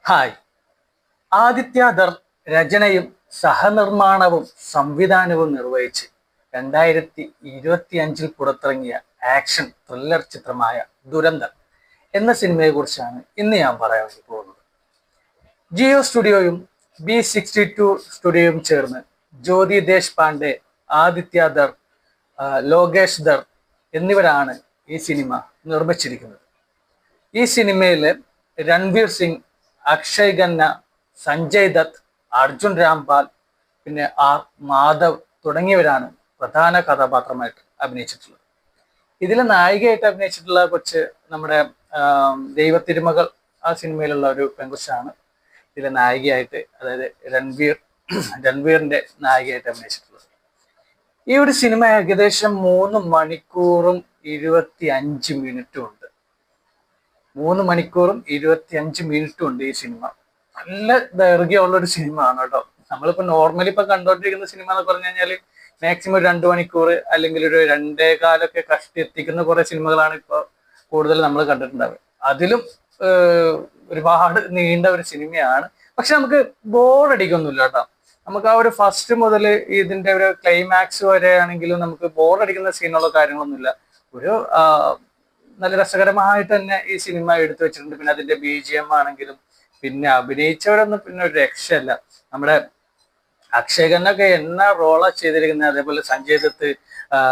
Hi. ആദിത്യധർ രചനയും സഹനിർമ്മാണവും സംവിധാനവും നിർവഹിച്ച് 2025 പുറത്തിറങ്ങിയ ആക്ഷൻ ത്രില്ലർ ചിത്രമായ ദുരന്തർ എന്ന സിനിമയെ കുറിച്ചാണ് ഇന്ന് ഞാൻ പറയാൻ വേണ്ടി പോകുന്നത്. ജിയോ സ്റ്റുഡിയോയും B62 സ്റ്റുഡിയോയും ചേർന്ന് ജ്യോതി ദേശ്പാണ്ഡെ, ആദിത്യധർ, ലോകേഷ് ധർ എന്നിവരാണ് ഈ സിനിമ നിർമ്മിച്ചിരിക്കുന്നത്. ഈ സിനിമയിലെ രൺവീർ സിംഗ്, അക്ഷയ് ഖന്ന, സഞ്ജയ് ദത്ത്, അർജുൻ രാംപാൽ, പിന്നെ ആർ മാധവ് തുടങ്ങിയവരാണ് പ്രധാന കഥാപാത്രമായിട്ട് അഭിനയിച്ചിട്ടുള്ളത്. ഇതിൽ നായികയായിട്ട് അഭിനയിച്ചിട്ടുള്ള കൊച്ച് നമ്മുടെ ദൈവത്തിരുമകൾ ആ സിനിമയിലുള്ള ഒരു പെൺകൊച്ചാണ് ഇതിലെ നായികയായിട്ട്, അതായത് രൺവീറിന്റെ നായികയായിട്ട് അഭിനയിച്ചിട്ടുള്ളത്. ഈ ഒരു സിനിമ ഏകദേശം 3 മണിക്കൂറും 25 മിനിറ്റും ഉണ്ട്. 3 മണിക്കൂറും 25 മിനിറ്റും ഉണ്ട് ഈ സിനിമ. നല്ല ദൈർഘ്യമുള്ള ഒരു സിനിമ ആണ് കേട്ടോ. നമ്മളിപ്പോ നോർമലി ഇപ്പൊ കണ്ടോണ്ടിരിക്കുന്ന സിനിമ എന്ന് പറഞ്ഞു കഴിഞ്ഞാല് മാക്സിമം 2 മണിക്കൂർ അല്ലെങ്കിൽ ഒരു 2.25 കഷ്ടി എത്തിക്കുന്ന കുറെ സിനിമകളാണ് ഇപ്പൊ കൂടുതൽ നമ്മൾ കണ്ടിട്ടുണ്ടാവുക. അതിലും ഒരുപാട് നീണ്ട ഒരു സിനിമയാണ്. പക്ഷെ നമുക്ക് ബോറടിക്കൊന്നുമില്ല കേട്ടോ. നമുക്ക് ആ ഒരു ഫസ്റ്റ് മുതൽ ഇതിന്റെ ഒരു ക്ലൈമാക്സ് വരെ ആണെങ്കിലും നമുക്ക് ബോറടിക്കുന്ന സീനുള്ള കാര്യങ്ങളൊന്നുമില്ല. ഒരു നല്ല രസകരമായിട്ട് തന്നെ ഈ സിനിമ എടുത്തു വെച്ചിട്ടുണ്ട്. പിന്നെ അതിന്റെ BGM ആണെങ്കിലും പിന്നെ അഭിനയിച്ചവരൊന്നും പിന്നെ ഒരു രക്ഷയല്ല. നമ്മുടെ അക്ഷയ് ഖന്നൊക്കെ എന്നാ റോളാ ചെയ്തിരിക്കുന്നത്. അതേപോലെ സഞ്ജയ് ദത്ത്,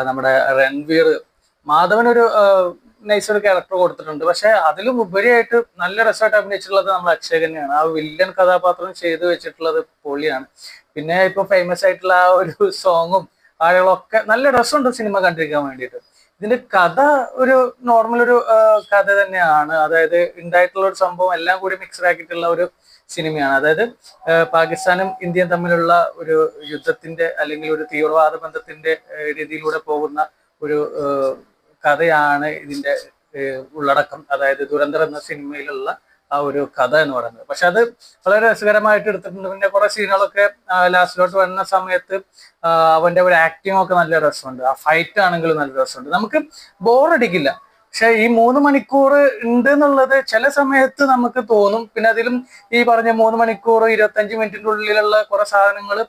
നമ്മുടെ രൺവീർ, മാധവനൊരു നൈസൊരു ക്യാരക്ടർ കൊടുത്തിട്ടുണ്ട്. പക്ഷെ അതിലും ഉപരിയായിട്ട് നല്ല രസമായിട്ട് അഭിനയിച്ചിട്ടുള്ളത് നമ്മുടെ അക്ഷയ് ഖന്നയാണ്. ആ വില്ലൻ കഥാപാത്രം ചെയ്തു വെച്ചിട്ടുള്ളത് പൊളിയാണ്. പിന്നെ ഇപ്പൊ ഫേമസ് ആയിട്ടുള്ള ആ ഒരു സോങ്ങും കാര്യങ്ങളൊക്കെ നല്ല രസമുണ്ട് സിനിമ കണ്ടിരിക്കാൻ വേണ്ടിയിട്ട്. ഇതിന്റെ കഥ ഒരു നോർമൽ ഒരു കഥ തന്നെയാണ്. അതായത് ഉണ്ടായിട്ടുള്ള ഒരു സംഭവം എല്ലാം കൂടി മിക്സഡ് ആക്കിയിട്ടുള്ള ഒരു സിനിമയാണ്. അതായത് പാകിസ്ഥാനും ഇന്ത്യയും തമ്മിലുള്ള ഒരു യുദ്ധത്തിന്റെ അല്ലെങ്കിൽ ഒരു തീവ്രവാദ ബന്ധത്തിന്റെ രീതിയിലൂടെ പോകുന്ന ഒരു കഥയാണ് ഇതിന്റെ ഉള്ളടക്കം. അതായത് ദുരന്തർ എന്ന സിനിമയിലുള്ള ആ ഒരു കഥ എന്ന് പറയുന്നത്. പക്ഷെ അത് വളരെ രസകരമായിട്ട് എടുത്തിട്ടുണ്ട്. പിന്നെ കുറെ സീനുകളൊക്കെ ലാസ്റ്റിലോട്ട് വരുന്ന സമയത്ത് അവന്റെ ഒരു ആക്ടിങ് ഒക്കെ നല്ല രസമുണ്ട്. ആ ഫൈറ്റ് ആണെങ്കിലും നല്ല രസമുണ്ട്. നമുക്ക് ബോറടിക്കില്ല. പക്ഷെ ഈ 3 മണിക്കൂർ ഉണ്ട് എന്നുള്ളത് ചില സമയത്ത് നമുക്ക് തോന്നും. പിന്നെ അതിലും ഈ പറഞ്ഞ 3 മണിക്കൂർ 25 മിനിറ്റിന്റെ ഉള്ളിലുള്ള കുറെ സാധനങ്ങൾ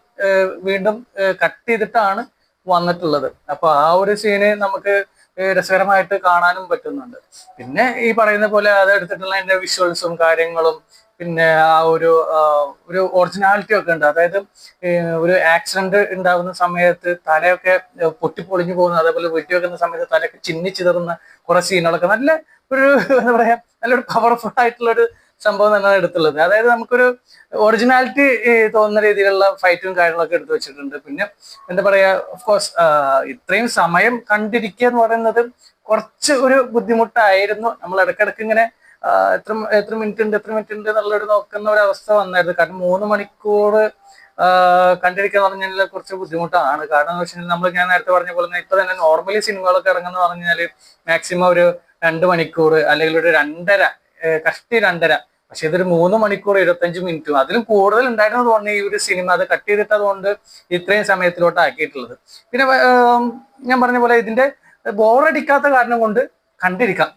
വീണ്ടും കട്ട് ചെയ്തിട്ടാണ് വന്നിട്ടുള്ളത്. അപ്പൊ ആ ഒരു സീന് നമുക്ക് രസകരമായിട്ട് കാണാനും പറ്റുന്നുണ്ട്. പിന്നെ ഈ പറയുന്ന പോലെ അത് എടുത്തിട്ടുള്ള അതിന്റെ വിഷ്വൽസും കാര്യങ്ങളും പിന്നെ ആ ഒരു ഒറിജിനാലിറ്റി ഒക്കെ ഉണ്ട്. അതായത് ഒരു ആക്സിഡന്റ് ഉണ്ടാകുന്ന സമയത്ത് തലയൊക്കെ പൊട്ടിപ്പൊളിഞ്ഞു പോകുന്നു, അതേപോലെ വെട്ടി വെക്കുന്ന സമയത്ത് തലയൊക്കെ ചിന്നിച്ചിതറുന്ന കുറെ സീനുകളൊക്കെ നല്ല ഒരു എന്താ പറയാ നല്ലൊരു പവർഫുൾ ആയിട്ടുള്ള ഒരു സംഭവം തന്നെയാണ് എടുത്തുള്ളത്. അതായത് നമുക്കൊരു ഒറിജിനാലിറ്റി തോന്നുന്ന രീതിയിലുള്ള ഫൈറ്റും കാര്യങ്ങളൊക്കെ എടുത്തു വെച്ചിട്ടുണ്ട്. പിന്നെ എന്താ പറയാ, ഓഫ്കോഴ്സ് ഇത്രയും സമയം കണ്ടിരിക്കുക എന്ന് പറയുന്നത് കുറച്ച് ഒരു ബുദ്ധിമുട്ടായിരുന്നു. നമ്മൾ ഇടയ്ക്കിടയ്ക്ക് ഇങ്ങനെ എത്ര മിനിറ്റ് ഉണ്ട് എന്നുള്ളൊരു നോക്കുന്ന ഒരു അവസ്ഥ വന്നായിരുന്നു. കാരണം 3 മണിക്കൂർ കണ്ടിരിക്കുക എന്ന് പറഞ്ഞാൽ കുറച്ച് ബുദ്ധിമുട്ടാണ്. കാരണം എന്ന് വെച്ചാൽ ഞാൻ നേരത്തെ പറഞ്ഞ പോലെ തന്നെ ഇപ്പൊ തന്നെ നോർമലി സിനിമകളൊക്കെ ഇറങ്ങുന്ന പറഞ്ഞാല് മാക്സിമം ഒരു 2 മണിക്കൂർ അല്ലെങ്കിൽ ഒരു 2.5 കഷ്ടി 2.5. പക്ഷെ ഇതൊരു 3 മണിക്കൂർ 25 മിനിറ്റും അതിലും കൂടുതൽ ഉണ്ടായിരുന്നു തോന്നുന്നു ഈ ഒരു സിനിമ. അത് കട്ട് ചെയ്തിട്ട് അതുകൊണ്ട് ഇത്രയും സമയത്തിലോട്ട് ആക്കിയിട്ടുള്ളത്. പിന്നെ ഞാൻ പറഞ്ഞ പോലെ ഇതിന്റെ ബോറടിക്കാത്ത കാരണം കൊണ്ട് കണ്ടിരിക്കാം.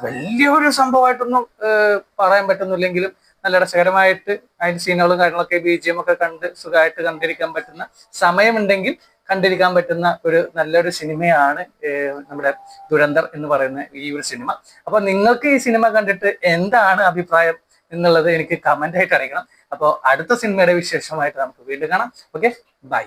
വലിയൊരു സംഭവമായിട്ടൊന്നും പറയാൻ പറ്റുന്നില്ലെങ്കിലും നല്ല രസകരമായിട്ട് അതിന്റെ സീനുകളും കാര്യങ്ങളൊക്കെ BGM ഒക്കെ കണ്ട് സുഖമായിട്ട് കണ്ടിരിക്കാൻ പറ്റുന്ന സമയമുണ്ടെങ്കിൽ കണ്ടിരിക്കാൻ പറ്റുന്ന ഒരു നല്ലൊരു സിനിമയാണ് നമ്മുടെ ദുരന്തർ എന്ന് പറയുന്ന ഈ ഒരു സിനിമ. അപ്പൊ നിങ്ങൾക്ക് ഈ സിനിമ കണ്ടിട്ട് എന്താണ് അഭിപ്രായം എന്നുള്ളത് എനിക്ക് കമന്റ് ആയിട്ട് അറിയിക്കണം. അപ്പോൾ അടുത്ത സിനിമയുടെ വിശേഷമായിട്ട് നമുക്ക് വീണ്ടും കാണാം. Okay, by.